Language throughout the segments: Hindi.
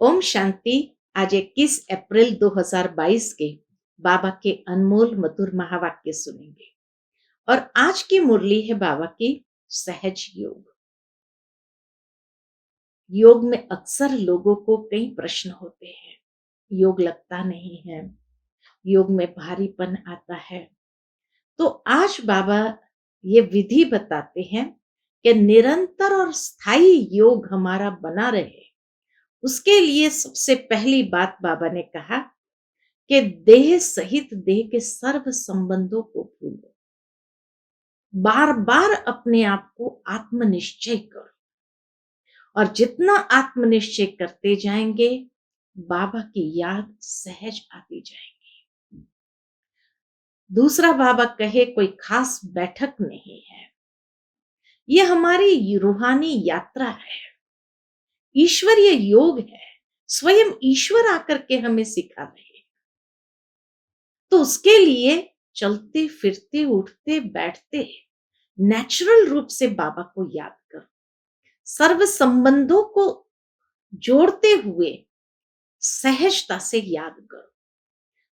ओम शांति। आज 21 अप्रैल 2022 के बाबा के अनमोल मधुर महावाक्य सुनेंगे। और आज की मुरली है बाबा की सहज योग। योग में अक्सर लोगों को कई प्रश्न होते हैं। योग लगता नहीं है, योग में भारीपन आता है। तो आज बाबा ये विधि बताते हैं कि निरंतर और स्थायी योग हमारा बना रहे। उसके लिए सबसे पहली बात बाबा ने कहा कि देह सहित देह के सर्व संबंधों को भूलो। बार बार अपने आप को आत्मनिश्चय करो, और जितना आत्मनिश्चय करते जाएंगे बाबा की याद सहज आती जाएगी। दूसरा बाबा कहे कोई खास बैठक नहीं है, ये हमारी रूहानी यात्रा है, ईश्वरीय योग है। स्वयं ईश्वर आकर के हमें सिखा रहे हैं। तो उसके लिए चलते फिरते उठते बैठते नेचुरल रूप से बाबा को याद करो। सर्व संबंधों को जोड़ते हुए सहजता से याद करो।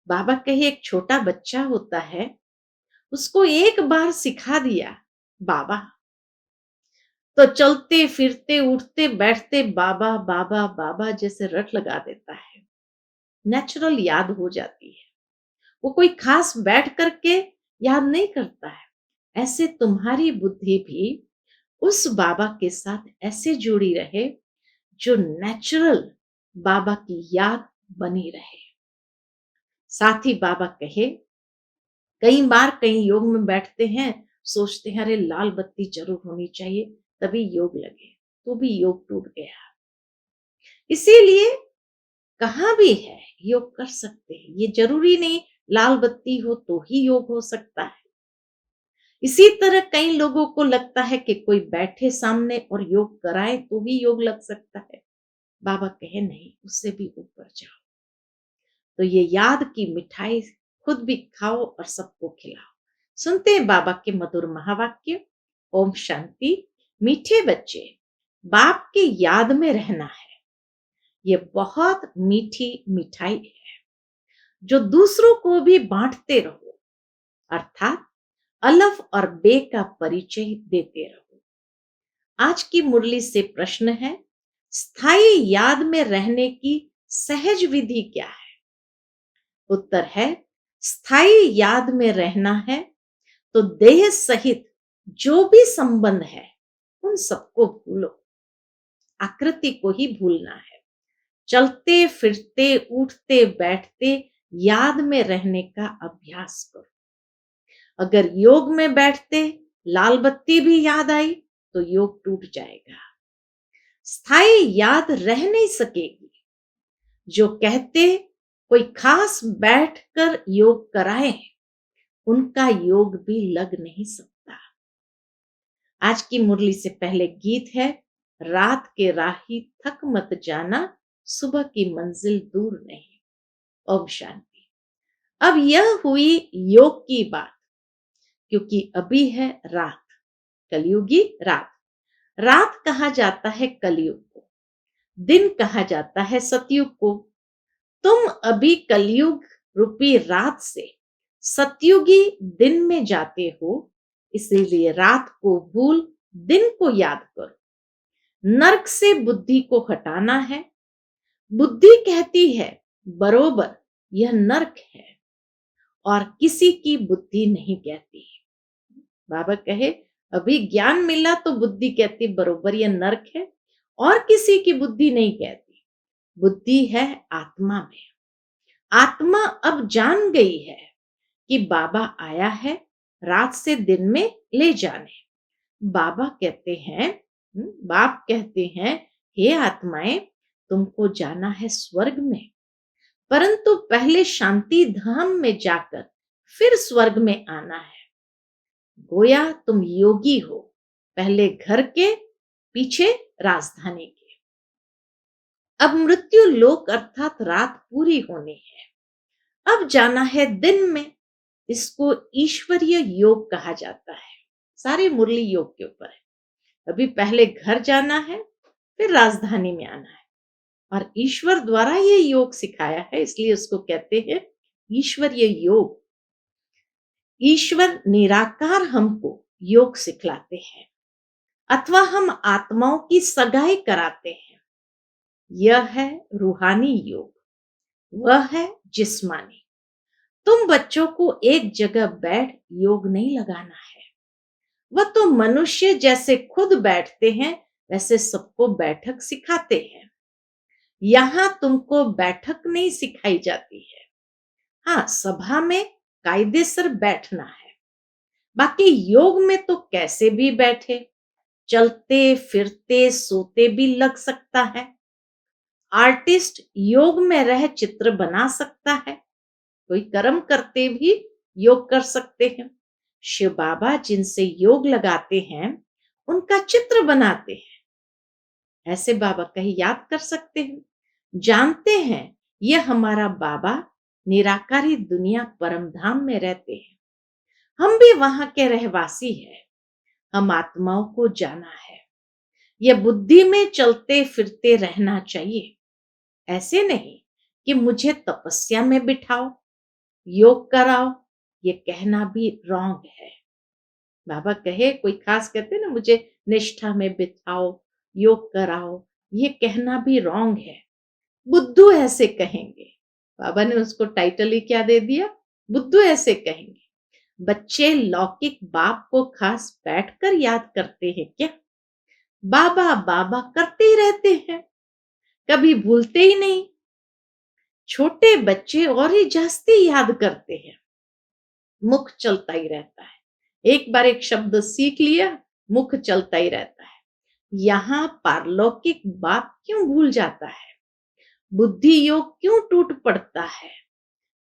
बाबा कहे एक छोटा बच्चा होता है, उसको एक बार सिखा दिया बाबा, तो चलते फिरते उठते बैठते बाबा बाबा बाबा जैसे रट लगा देता है। नेचुरल याद हो जाती है। वो कोई खास बैठ करके याद नहीं करता है। ऐसे तुम्हारी बुद्धि भी उस बाबा के साथ ऐसे जुड़ी रहे जो नेचुरल बाबा की याद बनी रहे। साथ ही बाबा कहे कई बार कई योग में बैठते हैं, सोचते हैं अरे लाल बत्ती जरूर होनी चाहिए तभी योग लगे, तो भी योग टूट गया। इसीलिए कहाँ भी है योग कर सकते हैं। ये जरूरी नहीं लाल बत्ती हो तो ही योग हो सकता है। इसी तरह कई लोगों को लगता है कि कोई बैठे सामने और योग कराए तो ही योग लग सकता है। बाबा कहे नहीं, उससे भी ऊपर जाओ। तो ये याद की मिठाई खुद भी खाओ और सबको खिलाओ। सुनते हैं बाबा के मधुर महावाक्य। ओम शांति। मीठे बच्चे, बाप की याद में रहना है, ये बहुत मीठी मिठाई है जो दूसरों को भी बांटते रहो, अर्थात अलफ और बे का परिचय देते रहो। आज की मुरली से प्रश्न है, स्थायी याद में रहने की सहज विधि क्या है? उत्तर है, स्थायी याद में रहना है तो देह सहित जो भी संबंध है उन सबको भूलो। आकृति को ही भूलना है। चलते फिरते उठते बैठते याद में रहने का अभ्यास करो। अगर योग में बैठते लाल बत्ती भी याद आई तो योग टूट जाएगा। स्थायी याद रह नहीं सकेगी। जो कहते कोई खास बैठकर योग कराए, उनका योग भी लग नहीं सकता। आज की मुरली से पहले गीत है, रात के राही थक मत जाना, सुबह की मंजिल दूर नहीं। ओम शांति। अब यह हुई योग की बात, क्योंकि अभी है रात, कलयुगी रात। रात कहा जाता है कलयुग को, दिन कहा जाता है सतयुग को। तुम अभी कलयुग रूपी रात से सतयुगी दिन में जाते हो, इसीलिए रात को भूल दिन को याद करो। नरक से बुद्धि को हटाना है। बुद्धि कहती है बरोबर यह नरक है, और किसी की बुद्धि नहीं कहती। बाबा कहे अभी ज्ञान मिला तो बुद्धि कहती बरोबर यह नरक है, और किसी की बुद्धि नहीं कहती। बुद्धि है आत्मा में। आत्मा अब जान गई है कि बाबा आया है रात से दिन में ले जाने। बाबा कहते हैं, बाप कहते हैं, हे आत्माएं, तुमको जाना है स्वर्ग में, परंतु पहले शांति धाम में जाकर फिर स्वर्ग में आना है। गोया तुम योगी हो, पहले घर के पीछे राजधानी के। अब मृत्यु लोक अर्थात रात पूरी होनी है। अब जाना है दिन में। इसको ईश्वरीय योग कहा जाता है। सारी मुरली योग के ऊपर है। अभी पहले घर जाना है, फिर राजधानी में आना है। और ईश्वर द्वारा ये योग सिखाया है, इसलिए उसको कहते हैं ईश्वरीय योग। ईश्वर निराकार हमको योग सिखलाते हैं अथवा हम आत्माओं की सगाई कराते हैं। यह है रूहानी योग, वह है जिस्मानी। तुम बच्चों को एक जगह बैठ योग नहीं लगाना है। वह तो मनुष्य जैसे खुद बैठते हैं वैसे सबको बैठक सिखाते हैं। यहाँ तुमको बैठक नहीं सिखाई जाती है। हाँ, सभा में कायदेसर बैठना है। बाकी योग में तो कैसे भी बैठे, चलते फिरते सोते भी लग सकता है। आर्टिस्ट योग में रह चित्र बना सकता है। कोई कर्म करते भी योग कर सकते हैं। शिव बाबा जिनसे योग लगाते हैं उनका चित्र बनाते हैं। ऐसे बाबा कहीं याद कर सकते हैं, जानते हैं यह हमारा बाबा निराकारी दुनिया परम धाम में रहते हैं। हम भी वहां के रहवासी हैं। हम आत्माओं को जाना है। यह बुद्धि में चलते फिरते रहना चाहिए। ऐसे नहीं कि मुझे तपस्या में बिठाओ, योग कराओ, ये कहना भी रॉन्ग है। बाबा कहे, कोई खास कहते ना मुझे निष्ठा में बिठाओ, योग कराओ, ये कहना भी रॉन्ग है। बुद्धू ऐसे कहेंगे। बाबा ने उसको टाइटल ही क्या दे दिया, बुद्धू ऐसे कहेंगे। बच्चे लौकिक बाप को खास बैठकर याद करते हैं क्या? बाबा बाबा करते ही रहते हैं, कभी भूलते ही नहीं। छोटे बच्चे और ही जास्ती याद करते हैं। मुख चलता ही रहता है। एक बार एक शब्द सीख लिया, मुख चलता ही रहता है। यहाँ पारलौकिक बाप क्यों भूल जाता है? बुद्धि योग क्यों टूट पड़ता है?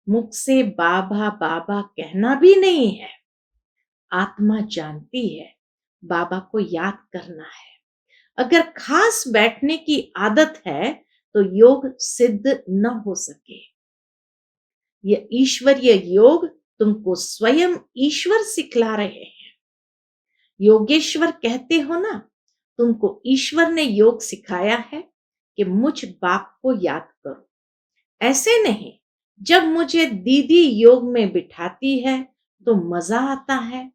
मुख से बाबा बाबा कहना भी नहीं है। आत्मा जानती है बाबा को याद करना है। अगर खास बैठने की आदत है तो योग सिद्ध न हो सके। यह ईश्वरीय योग तुमको स्वयं ईश्वर सिखला रहे हैं। योगेश्वर कहते हो ना, तुमको ईश्वर ने योग सिखाया है कि मुझ बाप को याद करो। ऐसे नहीं, जब मुझे दीदी योग में बिठाती है तो मजा आता है।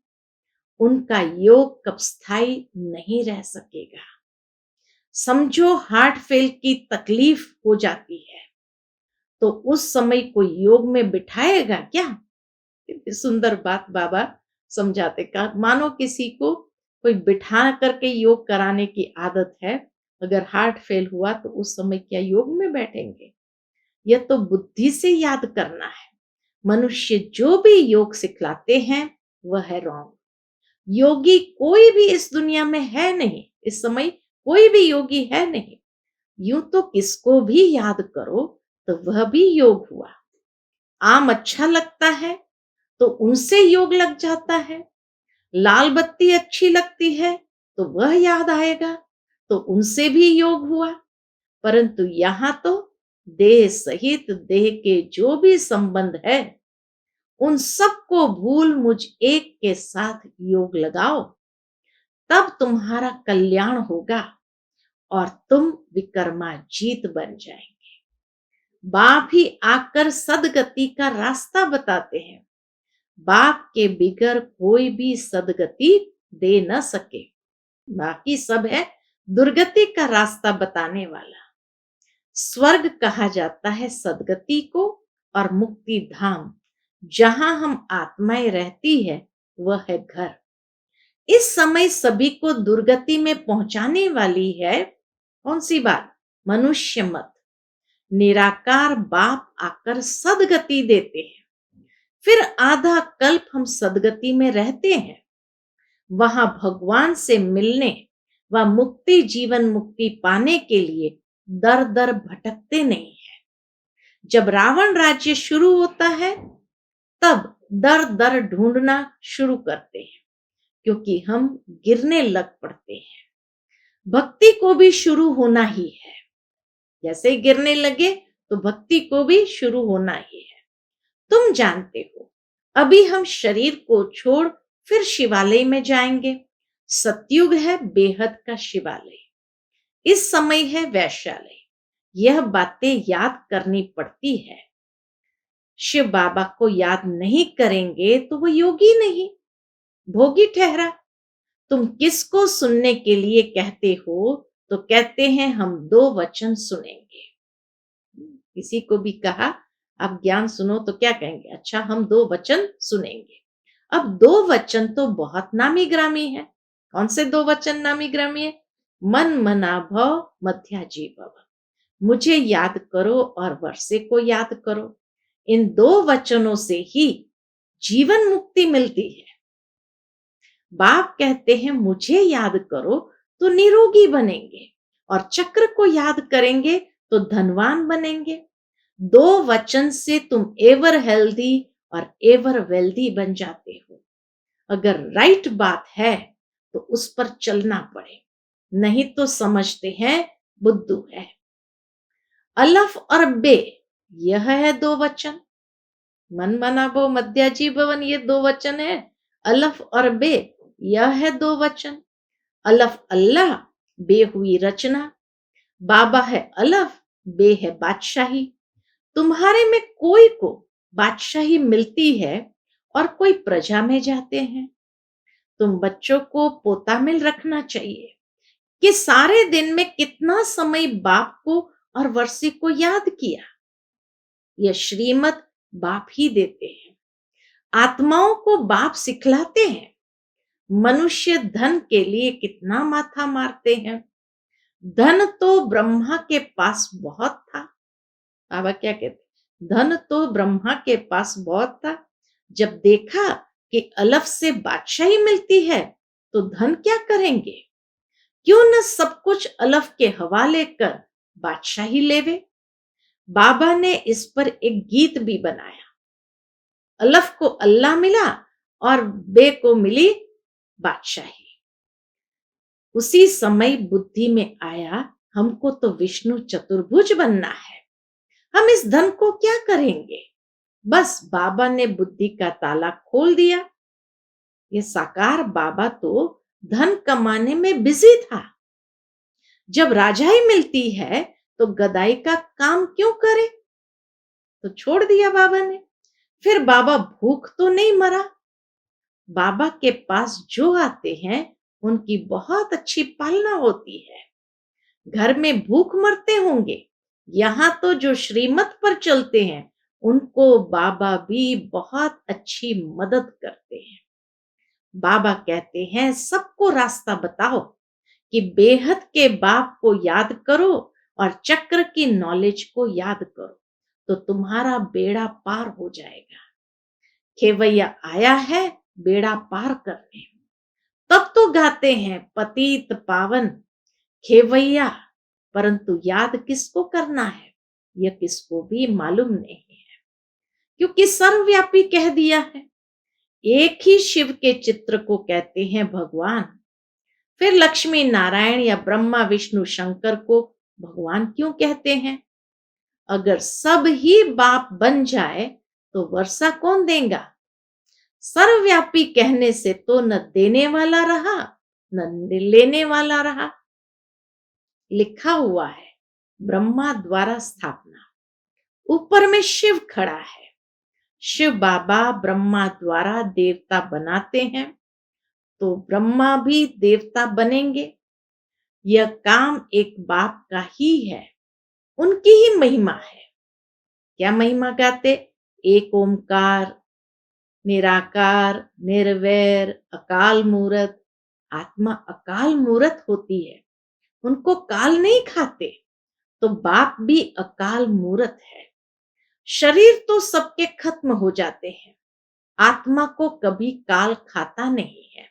उनका योग कब स्थायी नहीं रह सकेगा। समझो हार्ट फेल की तकलीफ हो जाती है तो उस समय कोई योग में बिठाएगा क्या? कितनी सुंदर बात बाबा समझाते का। मानो किसी को कोई बिठा करके योग कराने की आदत है, अगर हार्ट फेल हुआ तो उस समय क्या योग में बैठेंगे? यह तो बुद्धि से याद करना है। मनुष्य जो भी योग सिखलाते हैं वह है रॉन्ग। योगी कोई भी इस दुनिया में है नहीं, इस समय कोई भी योगी है नहीं। यूं तो किसको भी याद करो तो वह भी योग हुआ। आम अच्छा लगता है तो उनसे योग लग जाता है। लाल बत्ती अच्छी लगती है तो वह याद आएगा, तो उनसे भी योग हुआ। परंतु यहाँ तो देह सहित देह के जो भी संबंध है उन सबको भूल मुझ एक के साथ योग लगाओ, तब तुम्हारा कल्याण होगा और तुम विकर्माजीत बन जाएंगे। बाप ही आकर सदगति का रास्ता बताते हैं। बाप के बिगर कोई भी सदगति दे न सके। बाकी सब है दुर्गति का रास्ता बताने वाला। स्वर्ग कहा जाता है सदगति को, और मुक्ति धाम जहां हम आत्माएं रहती है वह है घर। इस समय सभी को दुर्गति में पहुंचाने वाली है कौन सी बात? मनुष्य मत। निराकार बाप आकर सदगति देते हैं। फिर आधा कल्प हम सदगति में रहते हैं। वहां भगवान से मिलने व मुक्ति जीवन मुक्ति पाने के लिए दर दर भटकते नहीं है। जब रावण राज्य शुरू होता है तब दर दर ढूंढना शुरू करते हैं, क्योंकि हम गिरने लग पड़ते हैं। भक्ति को भी शुरू होना ही है। जैसे ही गिरने लगे तो भक्ति को भी शुरू होना ही है। तुम जानते हो, अभी हम शरीर को छोड़ फिर शिवालय में जाएंगे। सतयुग है बेहद का शिवालय, इस समय है वैश्यालय। यह बातें याद करनी पड़ती है। शिव बाबा को याद नहीं करेंगे तो वो योगी नहीं, भोगी ठहरा। तुम किसको सुनने के लिए कहते हो? तो कहते हैं हम दो वचन सुनेंगे। किसी को भी कहा आप ज्ञान सुनो तो क्या कहेंगे? अच्छा हम दो वचन सुनेंगे। अब दो वचन तो बहुत नामी ग्रामी है। कौन से दो वचन नामी ग्रामी है? मन मना भव मध्याजी भव। मुझे याद करो और वर्षे को याद करो। इन दो वचनों से ही जीवन मुक्ति मिलती है। बाप कहते हैं मुझे याद करो तो निरोगी बनेंगे, और चक्र को याद करेंगे तो धनवान बनेंगे। दो वचन से तुम एवर हेल्दी और एवर वेल्दी बन जाते हो। अगर राइट बात है तो उस पर चलना पड़े, नहीं तो समझते हैं बुद्धू है। अलफ और बे, यह है दो वचन। मन मना भव मध्याजी भवन, ये दो वचन है। अलफ और बे, यह है दो वचन। अलफ अल्लाह, बे हुई रचना। बाबा है अलफ, बे है बादशाही। तुम्हारे में कोई को बादशाही मिलती है और कोई प्रजा में जाते हैं। तुम बच्चों को पोता मिल रखना चाहिए कि सारे दिन में कितना समय बाप को और वर्षी को याद किया। यह श्रीमत बाप ही देते हैं। आत्माओं को बाप सिखलाते हैं। मनुष्य धन के लिए कितना माथा मारते हैं। धन तो ब्रह्मा के पास बहुत था। बाबा क्या कहते? धन तो ब्रह्मा के पास बहुत था। जब देखा कि अलफ से बादशाही मिलती है तो धन क्या करेंगे? क्यों न सब कुछ अलफ के हवाले कर बादशाही लेवे। बाबा ने इस पर एक गीत भी बनाया। अलफ को अल्लाह मिला और बे को मिली बादशाही। उसी समय बुद्धि में आया हमको तो विष्णु चतुर्भुज बनना है। हम इस धन को क्या करेंगे? बस बाबा ने बुद्धि का ताला खोल दिया। ये साकार बाबा तो धन कमाने में बिजी था। जब राजाई मिलती है तो गदाई का काम क्यों करे? तो छोड़ दिया बाबा ने। फिर बाबा भूख तो नहीं मरा। बाबा के पास जो आते हैं उनकी बहुत अच्छी पालना होती है। घर में भूख मरते होंगे, यहाँ तो जो श्रीमत पर चलते हैं उनको बाबा भी बहुत अच्छी मदद करते हैं। बाबा कहते हैं सबको रास्ता बताओ कि बेहद के बाप को याद करो और चक्र की नॉलेज को याद करो तो तुम्हारा बेड़ा पार हो जाएगा। खेवैया आया है बेड़ा पार करने। तब तो गाते हैं पतित पावन खेवैया, परंतु याद किसको करना है यह किसको भी मालूम नहीं है, क्योंकि सर्वव्यापी कह दिया है। एक ही शिव के चित्र को कहते हैं भगवान। फिर लक्ष्मी नारायण या ब्रह्मा विष्णु शंकर को भगवान क्यों कहते हैं? अगर सब ही बाप बन जाए तो वर्षा कौन देगा? सर्वव्यापी कहने से तो न देने वाला रहा न लेने वाला रहा। लिखा हुआ है ब्रह्मा द्वारा स्थापना, ऊपर में शिव खड़ा है। शिव बाबा ब्रह्मा द्वारा देवता बनाते हैं तो ब्रह्मा भी देवता बनेंगे। यह काम एक बाप का ही है, उनकी ही महिमा है। क्या महिमा गाते? एक ओमकार, निराकार, निर्वैर, अकाल मूरत। आत्मा अकाल मूरत होती है, उनको काल नहीं खाते, तो बाप भी अकाल मूरत है। शरीर तो सबके खत्म हो जाते हैं, आत्मा को कभी काल खाता नहीं है।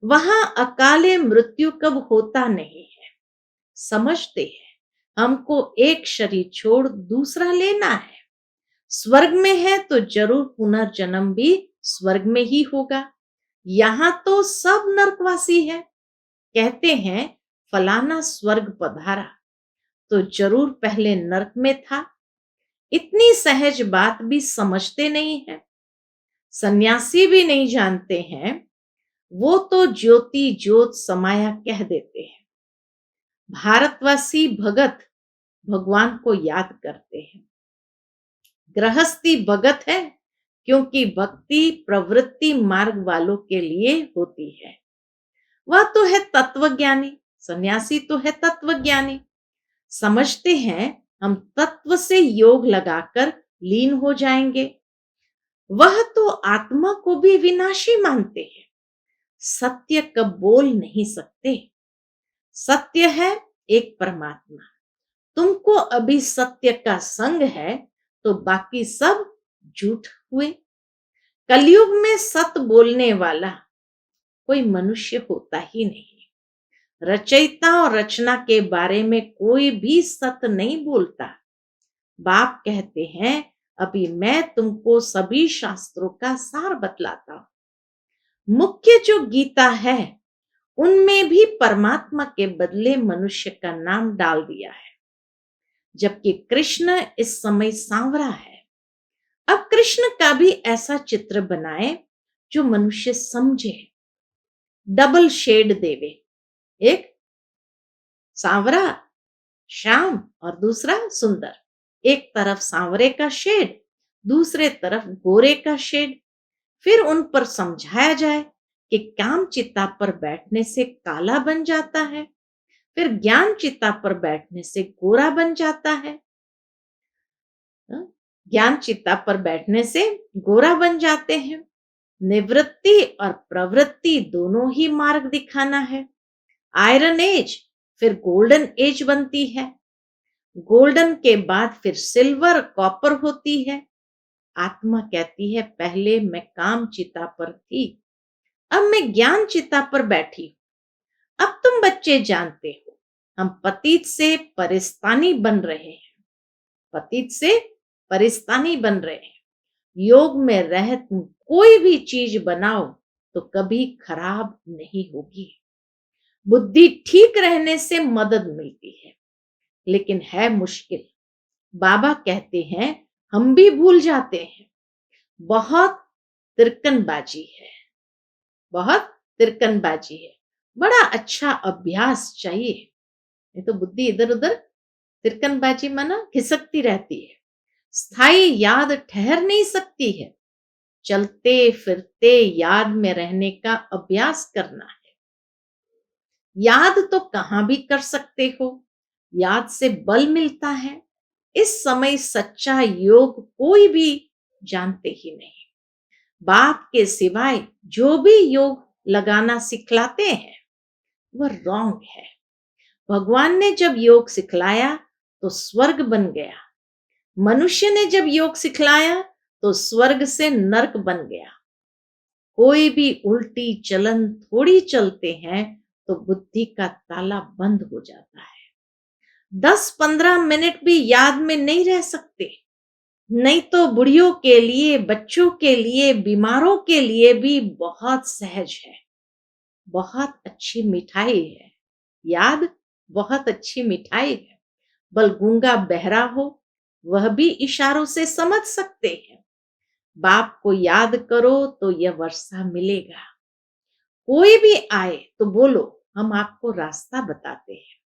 वहां अकाले मृत्यु कब होता नहीं है। समझते हैं हमको एक शरीर छोड़ दूसरा लेना है। स्वर्ग में है तो जरूर पुनर्जन्म भी स्वर्ग में ही होगा। यहाँ तो सब नरकवासी है। कहते हैं फलाना स्वर्ग पधारा तो जरूर पहले नरक में था। इतनी सहज बात भी समझते नहीं है। सन्यासी भी नहीं जानते हैं, वो तो ज्योति ज्योत समाया कह देते हैं। भारतवासी भगत भगवान को याद करते हैं। गृहस्थी भगत है क्योंकि भक्ति प्रवृत्ति मार्ग वालों के लिए होती है। वह तो है तत्वज्ञानी, सन्यासी तो है तत्वज्ञानी। समझते हैं हम तत्व से योग लगाकर लीन हो जाएंगे। वह तो आत्मा को भी विनाशी मानते हैं। सत्य कब बोल नहीं सकते। सत्य है एक परमात्मा। तुमको अभी सत्य का संग है तो बाकी सब झूठ हुए। कलयुग में सत्य बोलने वाला कोई मनुष्य होता ही नहीं। रचयिता और रचना के बारे में कोई भी सत्य नहीं बोलता। बाप कहते हैं अभी मैं तुमको सभी शास्त्रों का सार बतलाता हूं। मुख्य जो गीता है उनमें भी परमात्मा के बदले मनुष्य का नाम डाल दिया है। जबकि कृष्ण इस समय सांवरा है। अब कृष्ण का भी ऐसा चित्र बनाए जो मनुष्य समझे। डबल शेड देवे, एक सांवरा श्याम और दूसरा सुंदर। एक तरफ सांवरे का शेड, दूसरे तरफ गोरे का शेड। फिर उन पर समझाया जाए कि काम चिता पर बैठने से काला बन जाता है, फिर ज्ञान चिता पर बैठने से गोरा बन जाता है। ज्ञान चिता पर बैठने से गोरा बन जाते हैं। निवृत्ति और प्रवृत्ति दोनों ही मार्ग दिखाना है। आयरन एज फिर गोल्डन एज बनती है। गोल्डन के बाद फिर सिल्वर कॉपर होती है। आत्मा कहती है पहले मैं काम चिता पर थी, अब मैं ज्ञान चिता पर बैठी हूं। अब तुम बच्चे जानते हो हम पतित से परिस्तानी बन रहे हैं। पतित से परिस्तानी बन रहे हैं। योग में रह तुम कोई भी चीज बनाओ तो कभी खराब नहीं होगी। बुद्धि ठीक रहने से मदद मिलती है, लेकिन है मुश्किल। बाबा कहते हैं हम भी भूल जाते हैं। बहुत तिरकनबाजी है, बहुत तिरकनबाजी है। बड़ा अच्छा अभ्यास चाहिए। नहीं तो बुद्धि इधर उधर तिरकनबाजी माना खिसकती रहती है। स्थायी याद ठहर नहीं सकती है। चलते फिरते याद में रहने का अभ्यास करना है। याद तो कहां भी कर सकते हो। याद से बल मिलता है। इस समय सच्चा योग कोई भी जानते ही नहीं। बाप के सिवाय जो भी योग लगाना सिखलाते हैं वह रॉन्ग है। भगवान ने जब योग सिखलाया तो स्वर्ग बन गया। मनुष्य ने जब योग सिखलाया तो स्वर्ग से नरक बन गया। कोई भी उल्टी चलन थोड़ी चलते हैं तो बुद्धि का ताला बंद हो जाता है। 10-15 मिनट भी याद में नहीं रह सकते। नहीं तो बुढ़ियों के लिए, बच्चों के लिए, बीमारों के लिए भी बहुत सहज है। बहुत अच्छी मिठाई है। याद बहुत अच्छी मिठाई है। बल गूंगा बहरा हो वह भी इशारों से समझ सकते हैं। बाप को याद करो तो यह वर्षा मिलेगा। कोई भी आए तो बोलो हम आपको रास्ता बताते हैं।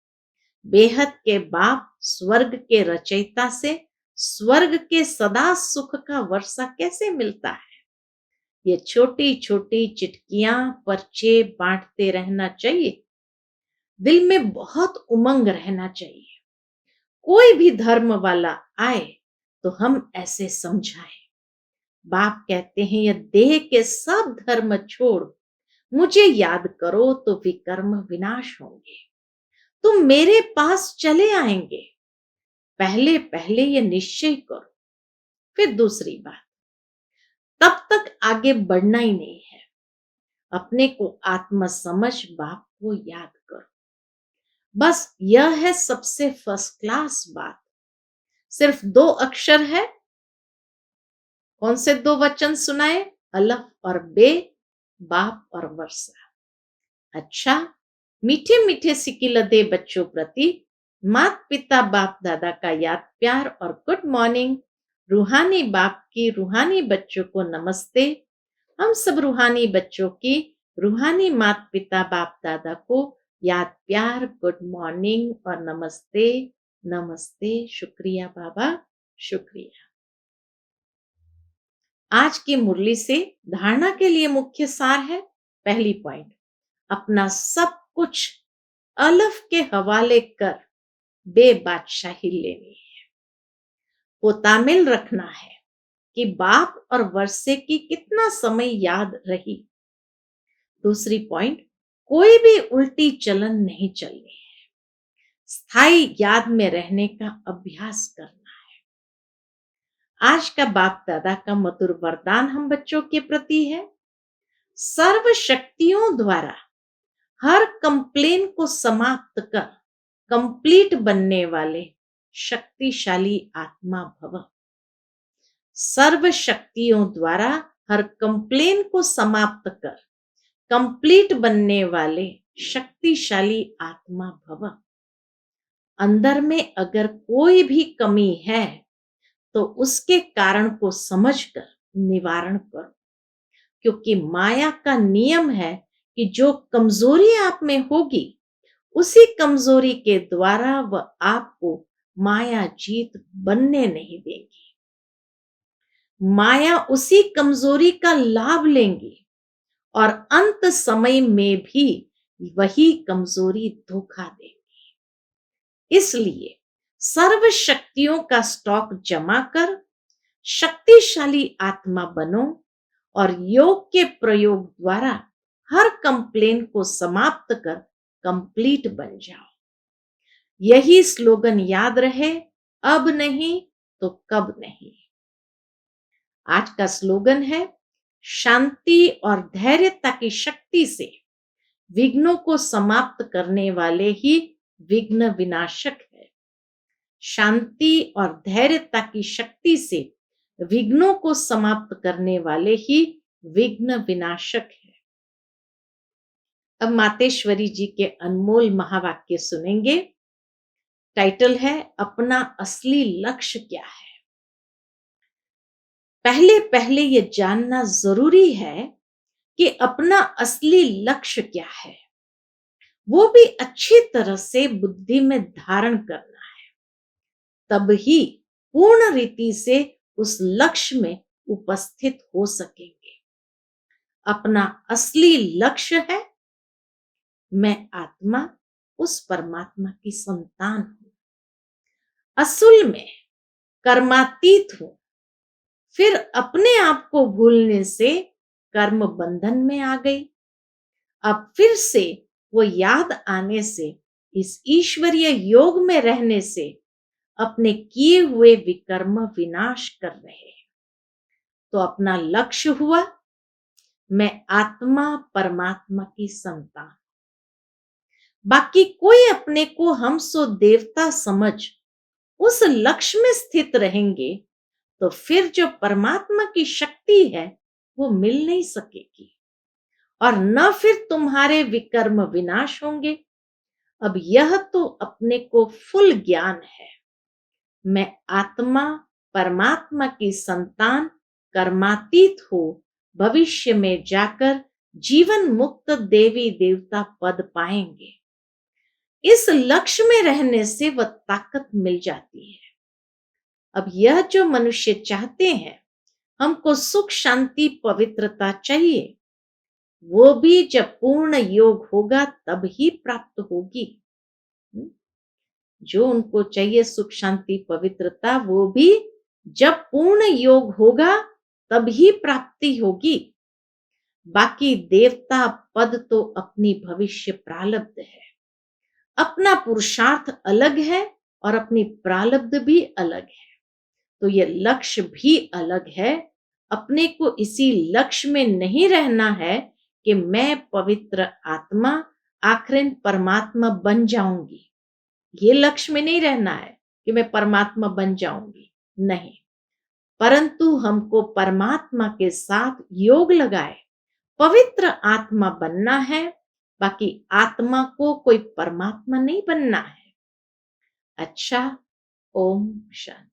बेहद के बाप स्वर्ग के रचयिता से स्वर्ग के सदा सुख का वर्षा कैसे मिलता है। ये छोटी छोटी चिटकियां पर्चे बांटते रहना चाहिए। दिल में बहुत उमंग रहना चाहिए। कोई भी धर्म वाला आए तो हम ऐसे समझाएं। बाप कहते हैं यह देह के सब धर्म छोड़ मुझे याद करो तो विकर्म विनाश होंगे। तुम मेरे पास चले आएंगे। पहले पहले ये निश्चय करो। फिर दूसरी बात, तब तक आगे बढ़ना ही नहीं है। अपने को आत्मा समझ बाप को याद करो। बस यह है सबसे फर्स्ट क्लास बात। सिर्फ 2 अक्षर है। कौन से 2 वचन सुनाए? अलफ और बे, बाप और वर्षा। अच्छा, मीठे मीठे सिकिलदे बच्चों प्रति मात पिता बाप दादा का याद प्यार और गुड मॉर्निंग। रूहानी बाप की रूहानी बच्चों को नमस्ते। हम सब रूहानी बच्चों की रूहानी मात पिता बाप दादा को याद प्यार, गुड मॉर्निंग और नमस्ते। नमस्ते, शुक्रिया बाबा, शुक्रिया। आज की मुरली से धारणा के लिए मुख्य सार है। पहली पॉइंट, अपना सब कुछ अलफ के हवाले कर बेबादशाही लेनी है। वो तामिल रखना है कि बाप और वर्षे की कितना समय याद रही। दूसरी पॉइंट, कोई भी उल्टी चलन नहीं चलनी है। स्थायी याद में रहने का अभ्यास करना है। आज का बाप दादा का मधुर वरदान हम बच्चों के प्रति है। सर्व शक्तियों द्वारा हर कंप्लेन को समाप्त कर कंप्लीट बनने वाले शक्तिशाली आत्मा भव। सर्व शक्तियों द्वारा हर कंप्लेन को समाप्त कर कंप्लीट बनने वाले शक्तिशाली आत्मा भव। अंदर में अगर कोई भी कमी है तो उसके कारण को समझकर निवारण करो, क्योंकि माया का नियम है कि जो कमजोरी आप में होगी उसी कमजोरी के द्वारा वह आपको माया जीत बनने नहीं देगी। माया उसी कमजोरी का लाभ लेंगी और अंत समय में भी वही कमजोरी धोखा देगी। इसलिए सर्व शक्तियों का स्टॉक जमा कर शक्तिशाली आत्मा बनो और योग के प्रयोग द्वारा हर कंप्लेन को समाप्त कर कंप्लीट बन जाओ। यही स्लोगन याद रहे, अब नहीं तो कब नहीं। आज का स्लोगन है, शांति और धैर्यता की शक्ति से विघ्नों को समाप्त करने वाले ही विघ्न विनाशक है। शांति और धैर्यता की शक्ति से विघ्नों को समाप्त करने वाले ही विघ्न विनाशक है। अब मातेश्वरी जी के अनमोल महावाक्य सुनेंगे। टाइटल है, अपना असली लक्ष्य क्या है। पहले पहले ये जानना जरूरी है कि अपना असली लक्ष्य क्या है, वो भी अच्छी तरह से बुद्धि में धारण करना है। तब ही पूर्ण रीति से उस लक्ष्य में उपस्थित हो सकेंगे। अपना असली लक्ष्य है, मैं आत्मा उस परमात्मा की संतान हूं। असल में कर्मातीत हूं। फिर अपने आप को भूलने से कर्म बंधन में आ गई। अब फिर से वो याद आने से, इस ईश्वरीय योग में रहने से अपने किए हुए विकर्म विनाश कर रहे हैं। तो अपना लक्ष्य हुआ, मैं आत्मा परमात्मा की संतान। बाकी कोई अपने को हम सो देवता समझ उस लक्ष्य में स्थित रहेंगे तो फिर जो परमात्मा की शक्ति है वो मिल नहीं सकेगी और न फिर तुम्हारे विकर्म विनाश होंगे। अब यह तो अपने को फुल ज्ञान है, मैं आत्मा परमात्मा की संतान कर्मातीत हो भविष्य में जाकर जीवन मुक्त देवी देवता पद पाएंगे। इस लक्ष्य में रहने से वह ताकत मिल जाती है। अब यह जो मनुष्य चाहते हैं, हमको सुख शांति पवित्रता चाहिए, वो भी जब पूर्ण योग होगा तब ही प्राप्त होगी। जो उनको चाहिए सुख शांति पवित्रता, वो भी जब पूर्ण योग होगा तब ही प्राप्ति होगी। बाकी देवता पद तो अपनी भविष्य प्रारब्ध है, अपना पुरुषार्थ अलग है और अपनी प्रारब्ध भी अलग है। तो ये लक्ष्य भी अलग है। अपने को इसी लक्ष्य में नहीं रहना है कि मैं पवित्र आत्मा आखिर परमात्मा बन जाऊंगी। ये लक्ष्य में नहीं रहना है कि मैं परमात्मा बन जाऊंगी, नहीं। परंतु हमको परमात्मा के साथ योग लगाए पवित्र आत्मा बनना है। बाकी आत्मा को कोई परमात्मा नहीं बनना है। अच्छा, ओम शांति।